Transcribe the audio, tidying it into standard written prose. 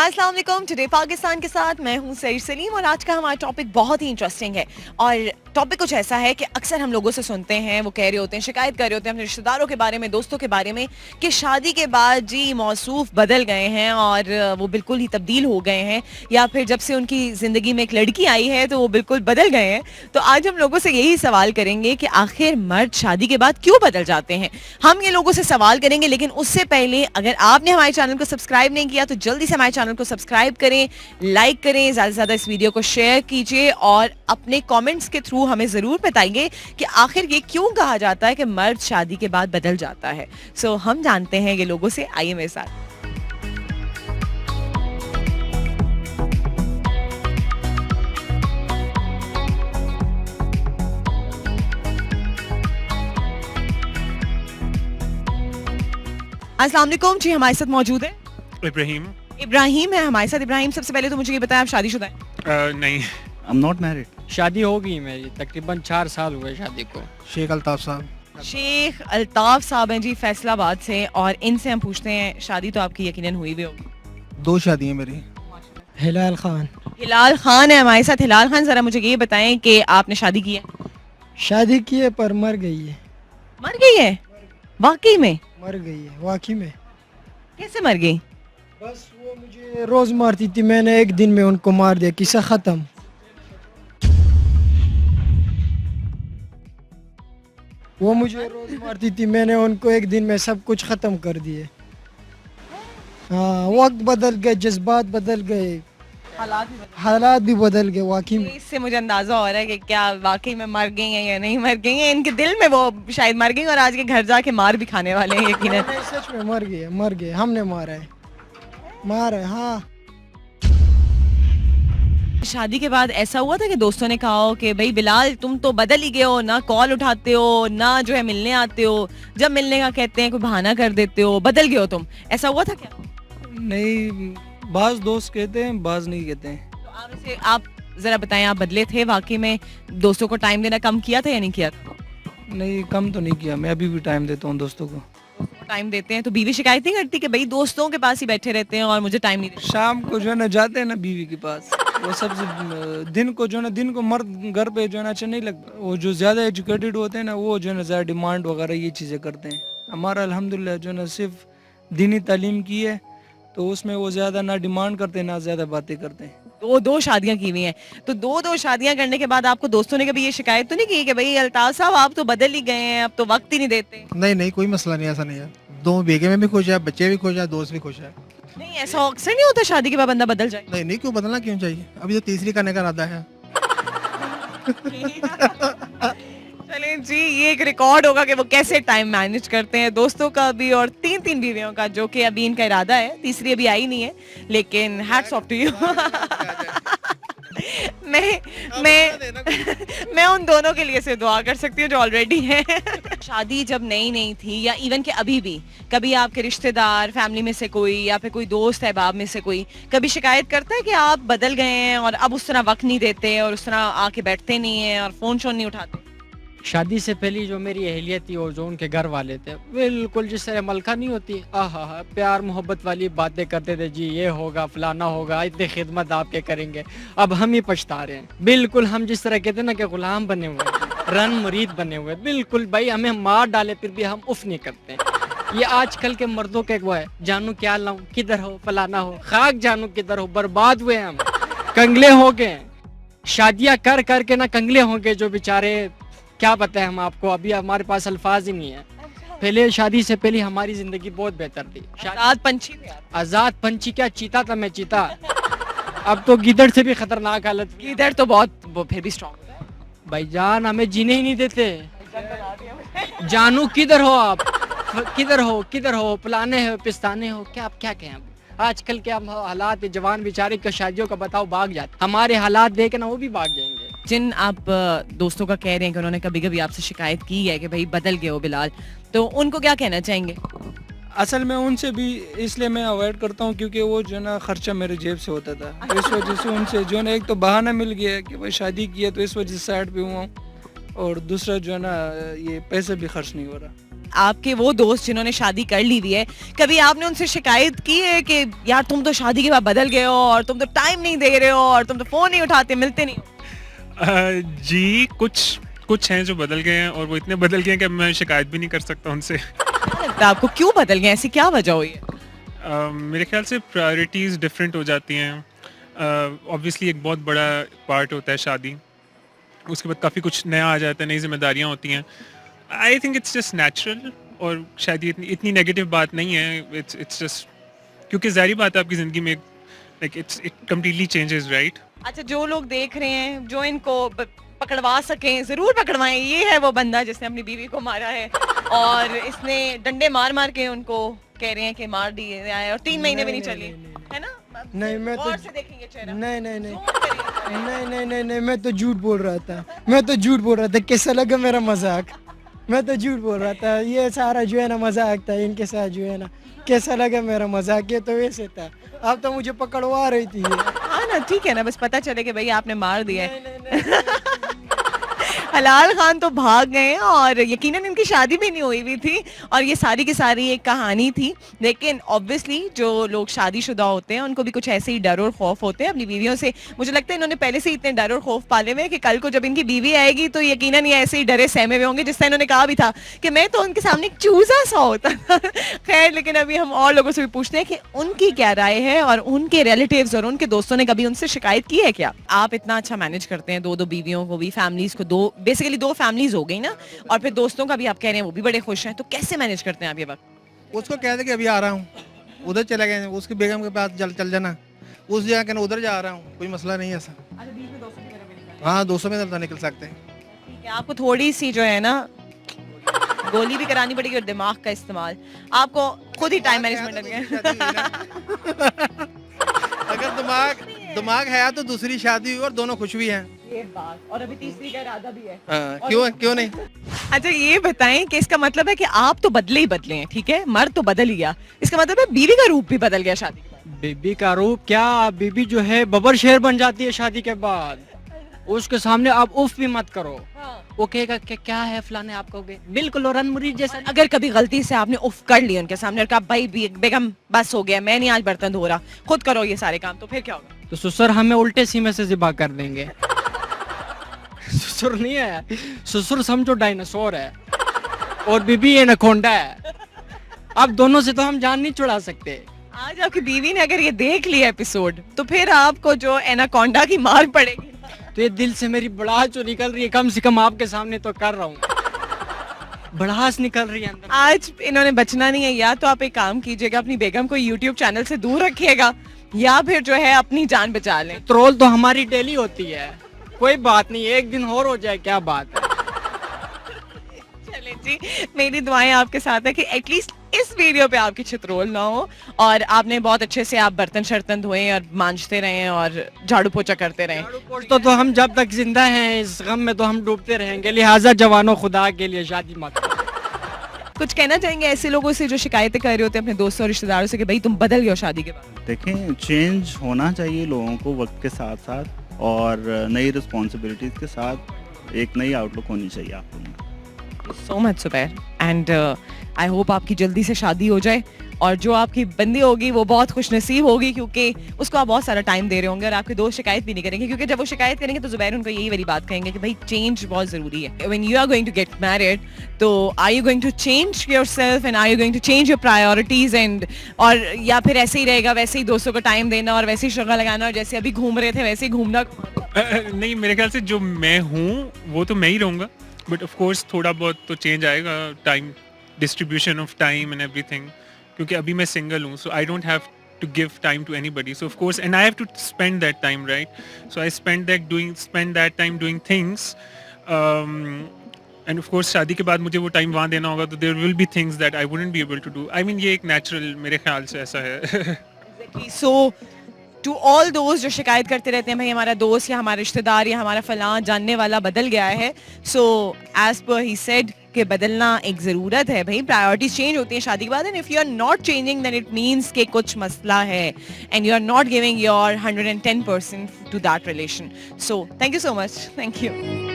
अस्सलाम वालेकुम। टुडे पाकिस्तान के साथ मैं हूं सईद सलीम और आज का हमारा टॉपिक बहुत ही इंटरेस्टिंग है। और टॉपिक कुछ ऐसा है कि अक्सर हम लोगों से सुनते हैं, वो कह रहे होते हैं, शिकायत कर रहे होते हैं अपने रिश्तेदारों के बारे में, दोस्तों के बारे में कि शादी के बाद जी मौसूफ बदल गए हैं और वो बिल्कुल ही तब्दील हो गए हैं, या फिर जब से उनकी ज़िंदगी में एक लड़की आई है तो वो बिल्कुल बदल गए हैं। तो आज हम लोगों से यही सवाल करेंगे कि आखिर मर्द शादी के बाद क्यों बदल जाते हैं। हम ये लोगों से सवाल करेंगे, लेकिन उससे पहले अगर आपने हमारे चैनल को सब्सक्राइब नहीं किया तो जल्दी से हमारे चैनल को सब्सक्राइब करें, लाइक करें, ज़्यादा से ज़्यादा इस वीडियो को शेयर कीजिए और अपने कमेंट्स के थ्रू हमें ज़रूर बताइए कि आखिर ये क्यों कहा जाता है कि मर्द शादी के बाद बदल जाता है। सो हम जानते हैं ये लोगों से, आइए मेरे साथ। अस्सलाम वालेकुम जी, हमारे साथ मौजूद है इब्राहिम। इब्राहिम है हमारे साथ। इब्राहिम, सबसे पहले तो मुझे ये बताएं, आप शादीशुदा हैं? नहीं। I am not married. शादी हो गई मेरी, तकरीबन 4 साल हुए शादी को। शेख अल्ताफ साहब। शेख अल्ताफ साहब हैं जी फैसलाबाद से, और इनसे हम पूछते हैं, शादी तो आपकी यकीनन हुई भी होगी। 2 शादियां मेरी। हिलाल खान। हिलाल खान है हमारे साथ। हिलाल खान, जरा मुझे ये बताएं कि आपने शादी की है? शादी की है पर मर गई है। मर गई है? वाकई में? मर गई है वाकई में। कैसे मर गई? बस वो मुझे रोज मारती थी, मैंने एक दिन में उनको मार दिया, किस्सा खत्म। वो मुझे रोज मारती थी, मैंने उनको एक दिन में सब कुछ खत्म कर दिए। हाँ, वक्त बदल गए, जज्बात बदल गए, हालात भी बदल गए वाकई में। इससे मुझे अंदाजा हो रहा है कि क्या वाकई में मर गई हैं या नहीं मर गई हैं। इनके दिल में वो शायद मर गई और आज के घर जाके मार भी खाने वाले हैं यकीनन। नहीं, सच में मर गए, मर गए, हमने मारा है, मारा है। हाँ, शादी के बाद ऐसा हुआ था कि दोस्तों ने कहा हो कि भाई बिलाल तुम तो बदल ही गए हो, ना कॉल उठाते हो, ना जो है मिलने आते हो, जब मिलने का कहते हैं कोई बहाना कर देते हो, बदल गए हो तुम, ऐसा हुआ था क्या? नहीं, बाज दोस्त कहते हैं, बाज नहीं कहते हैं। तो आप जरा बताएं, आप बदले थे वाकई में? दोस्तों को टाइम देना कम किया था या नहीं किया था? नहीं, कम तो नहीं किया, मैं अभी भी टाइम देता हूँ दोस्तों को। टाइम देते हैं तो बीवी शिकायत नहीं करती कि भाई दोस्तों के पास ही बैठे रहते हैं और मुझे टाइम नहीं देते? शाम को जो है ना जाते हैं ना बीवी के पास, वो सबसे दिन को जो है ना, दिन को मर्द घर पे जो है ना अच्छा नहीं लगता। वो जो ज़्यादा एजुकेटेड होते हैं ना, वो जो है ना ज़्यादा डिमांड वगैरह ये चीज़ें करते हैं। हमारा अल्हम्दुलिल्लाह जो है ना सिर्फ दीनी तालीम की है, तो उसमें वो ज़्यादा ना डिमांड करते ना ज़्यादा बातें करते हैं। दो शादियां की हुई हैं, तो दो शादियां करने के बाद आपको दोस्तों ने कभी ये शिकायत तो नहीं की कि भाई अल्ताफ साहब आप तो बदल ही गए हैं, अब तो वक्त ही नहीं देते? नहीं, कोई मसला नहीं, ऐसा नहीं है। 2 बीघे में भी खुश है, बच्चे भी खुश है, दोस्त भी खुश है। नहीं, ऐसा अक्सर नहीं होता शादी के बाद बंदा बदल जाए? नहीं, क्यों बदलना क्यों चाहिए? अभी तो तीसरी करने का इरादा है। चलें जी, ये एक रिकॉर्ड होगा कि वो कैसे टाइम मैनेज करते हैं, दोस्तों का भी और 3 बीवियों का, जो कि अभी इनका इरादा है, तीसरी अभी आई नहीं है, लेकिन हैट्स ऑफ टू यू। मैं उन दोनों के लिए से दुआ कर सकती हूँ जो ऑलरेडी हैं। शादी जब नई थी या इवन के अभी भी, कभी आपके रिश्तेदार, फैमिली में से कोई या फिर कोई दोस्त अहबाब में से कोई कभी शिकायत करता है कि आप बदल गए हैं और अब उस तरह वक्त नहीं देते और उस तरह आके बैठते नहीं हैं और फोन शोन नहीं उठाते? शादी से पहले जो मेरी अहलियत थी और जो उनके घर वाले थे, बिल्कुल जिस तरह मलका नहीं होती, आहा, प्यार मोहब्बत वाली बातें करते थे जी, ये होगा फलाना होगा, इतनी खिदमत आपके करेंगे। अब हम ही पछता रहे हैं, बिल्कुल हम जिस तरह कहते हैं ना कि गुलाम बने हुए, रन मुरीद बने हुए, बिल्कुल भाई हमें मार डाले फिर भी हम उफ नहीं करते। ये आजकल के मर्दों के वो है, जानू क्या लाऊं, किधर हो, फलाना हो, खाक जानू किधर हो, बर्बाद हुए हम, कंगले हो गए। शादियां कर करके ना कंगले हो गए जो बेचारे, क्या बताएं हम आपको, अभी हमारे पास अल्फाज ही नहीं है। पहले शादी से पहले हमारी जिंदगी बहुत बेहतर थी। आजाद पंछी थे आप। आजाद पंछी क्या, चीता था मैं, चीता। अब तो गिदड़ से भी खतरनाक हालत। इधर तो बहुत, वो फिर भी स्ट्रॉन्ग भाईजान हमें जीने ही नहीं देते। जानू किधर हो आप, किधर हो, पुलाने हो, पिस्ताने हो, क्या आप क्या कहें। आजकल के हम हालात, जवान बेचारे का शादियों का बताओ भाग जाते, हमारे हालात देख ना वो भी भाग जाएंगे। जिन आप दोस्तों का कह रहे हैं कि उन्होंने कभी कभी आपसे शिकायत की है कि भाई बदल गए हो बिलाल, तो उनको क्या कहना चाहेंगे? असल में उनसे भी इसलिए मैं अवॉइड करता हूँ क्योंकि वो जो है ना खर्चा मेरे जेब से होता था, तो इस वजह से उनसे जो है ना एक तो बहाना मिल गया कि भाई शादी की है तो इस वजह से साइड पे हुआ हूँ, और दूसरा जो है ना ये पैसे भी खर्च नहीं हो रहा। आपके वो दोस्त जिन्होंने शादी कर ली हुई है, कभी आपने उनसे शिकायत की है कि यार तुम तो शादी के बाद बदल गए हो और तुम तो टाइम नहीं दे रहे हो और तुम तो फोन नहीं उठाते, मिलते नहीं हो? जी कुछ हैं जो बदल गए हैं और वो इतने बदल गए हैं कि मैं शिकायत भी नहीं कर सकता उनसे। क्या लगता है आपको क्यों बदल गए, ऐसी क्या वजह हुई है? मेरे ख्याल से प्रायोरिटीज़ डिफरेंट हो जाती हैं। ऑब्वियसली एक बहुत बड़ा पार्ट होता है शादी, उसके बाद काफ़ी कुछ नया आ जाता है, नई जिम्मेदारियाँ होती हैं। I think it's just natural और शायद ये इतनी नेगेटिव बात नहीं है। इट्स जस्ट क्योंकि ज़ाहिर बात है आपकी ज़िंदगी में like it completely changes, right? अच्छा, जो लोग देख रहे हैं, जो इनको पकड़वा सकें जरूर पकड़वाएं। ये है वो बंदा जिसने अपनी बीवी को मारा है और इसने डंडे मार मार के उनको कह रहे हैं कि मार दिए है और 3 महीने भी नहीं चली है ना? नहीं, मैं तो गौर से देखेंगे चेहरा। नहीं नहीं नहीं ज़ूम करिए। नहीं नहीं नहीं नहीं मैं तो झूठ बोल रहा था, कैसा लगा मेरा मजाक? मैं तो झूठ बोल रहा था, ये सारा जो है ना मजाक था इनके साथ, जो है ना कैसा लगा मेरा मजाक? ये तो वैसे था, आप तो मुझे पकड़वा रही थी। हाँ ना, ठीक है ना, बस पता चले कि भाई आपने मार दिया है। हलाल खान तो भाग गए और यकीनन इनकी शादी भी नहीं हुई हुई थी और ये सारी की सारी एक कहानी थी। लेकिन ऑब्वियसली जो लोग शादीशुदा होते हैं उनको भी कुछ ऐसे ही डर और खौफ होते हैं अपनी बीवियों से। मुझे लगता है इन्होंने पहले से इतने डर और खौफ पाले हुए हैं कि कल को जब इनकी बीवी आएगी तो यकीनन ये ऐसे ही डरे सहमे हुए होंगे, जिससे इन्होंने कहा भी था कि मैं तो उनके सामने एक चूजा सा होता था। खैर, लेकिन अभी हम और लोगों से भी पूछते हैं कि उनकी क्या राय है और उनके रिलेटिव्स और उनके दोस्तों ने कभी उनसे शिकायत की है क्या? आप इतना अच्छा मैनेज करते हैं, दो बीवियों को भी, फैमिलीज को, बेसिकली 2 फैमिलीज हो गई ना, और फिर दोस्तों का भी आप कह रहे हैं वो भी बड़े खुश हैं, तो कैसे मैनेज करते हैं आप ये वक्त? उसको कह दे कि अभी आ रहा हूँ, उधर चले गए, उसकी बेगम के पास चल जाना, उस जगह कहना उधर जा रहा हूँ, कोई मसला नहीं है ऐसा। हाँ, 200 में तो निकल सकते हैं। ठीक है, आपको थोड़ी सी जो है ना गोली भी करानी पड़ेगी और दिमाग का इस्तेमाल, आपको खुद ही टाइम मैनेजमेंट अगर दिमाग है तो दूसरी शादी हुई और दोनों खुश भी हैं। ये बात, और अभी तीसरी का इरादा भी है। क्यों नहीं? अच्छा, ये बताएं कि इसका मतलब है कि आप तो बदले ही बदले हैं, ठीक है, मर्द तो बदल ही गया, इसका मतलब है बीवी का रूप भी बदल गया शादी के बाद? बीबी का रूप क्या, बीबी जो है बबर शेर बन जाती है शादी के बाद। उसके सामने आप उफ भी मत करो, वो कहेगा कि क्या है फलाने, आप कहोगे बिल्कुल रन मुरीद जैसा। अगर कभी गलती से आपने उफ कर ली उनके सामने और कहा भाई बेगम बस हो गया, मैं नहीं आज बर्तन धो रहा, खुद करो ये सारे काम, तो फिर क्या होगा? तो ससुर हमें उल्टे सीमे से ज़िबा कर देंगे। ससुर नहीं है, ससुर समझो डायनासोर है और बीबी एनाकोंडा है। अब दोनों से तो हम जान नहीं छुड़ा सकते। आज आपकी बीवी ने अगर ये देख लिया एपिसोड तो फिर आपको जो एनाकोंडा की मार पड़ेगी। तो ये दिल से मेरी बड़ास जो निकल रही है, कम से कम आपके सामने तो कर रहा हूँ, बड़ास निकल रही है अंदर। आज इन्होंने बचना नहीं है, या तो आप एक काम कीजिएगा, अपनी बेगम को YouTube चैनल से दूर रखिएगा, या फिर जो है अपनी जान बचा लें। ट्रोल तो हमारी डेली होती है, कोई बात नहीं, एक दिन और हो जाए, क्या बात है। चलें जी, मेरी दुआएं आपके साथ है कि एटलीस्ट इस वीडियो पे आपकी छितरोल ना हो और आपने बहुत अच्छे से आप बर्तन शर्तन धोएं और मांजते रहें और झाड़ू पोछा करते रहें। झाड़ू पोछा तो हम जब तक जिंदा हैं इस गम में तो हम डूबते रहेंगे, लिहाजा जवानों खुदा के लिए शादी मत करो। कुछ कहना चाहेंगे ऐसे लोगों से जो शिकायतें कर रहे होते हैं अपने दोस्तों और रिश्तेदारों से कि भाई तुम बदल गए हो शादी के बाद? देखें, चेंज होना चाहिए लोगों को वक्त के साथ साथ और नई रिस्पॉन्सिबिलिटीज़ के साथ एक नई आउटलुक होनी चाहिए आप लोगों में। So much Subair, and I hope आपकी जल्दी से शादी हो जाए और जो आपकी बंदी होगी वो बहुत खुशनसीब होगी क्योंकि उसको आप बहुत सारा टाइम दे रहे होंगे और आपके दोस्त शिकायत भी नहीं करेंगे, क्योंकि जब वो शिकायत करेंगे तो जुबैर उनको यही वाली बात कहेंगे कि भाई चेंज बहुत ज़रूरी है। When you are going to get married, तो are you going to change yourself and are you going to change your priorities and, और या फिर ऐसे ही रहेगा, वैसे ही दोस्तों को टाइम देना और वैसे ही शगल लगाना और जैसे अभी घूम रहे थे वैसे ही घूमना? नहीं, मेरे ख्याल से जो मैं हूँ वो तो मैं ही रहूँगा, बट ऑफ कोर्स थोड़ा बहुत तो चेंज आएगा, time distribution of time and everything, क्योंकि अभी मैं सिंगल हूँ, so I don't have to give time to anybody, so of course, and I have to spend that time, right? So I spend that time doing things, and of course शादी के बाद मुझे वो time वहाँ देना होगा, तो there will be things that I wouldn't be able to do. I mean ये एक natural मेरे ख्याल से ऐसा है। So to all those जो शिकायत करते रहते हैं भाई हमारा दोस्त या हमारा रिश्तेदार या हमारा फलां जानने वाला बदल गया है, so as per he said कि बदलना एक ज़रूरत है भाई, प्रायोरिटीज चेंज होती हैं शादी के बाद, and if you are not changing then it means कि कुछ मसला है and you are not giving your 110% to that relation. So thank you so much. Thank you.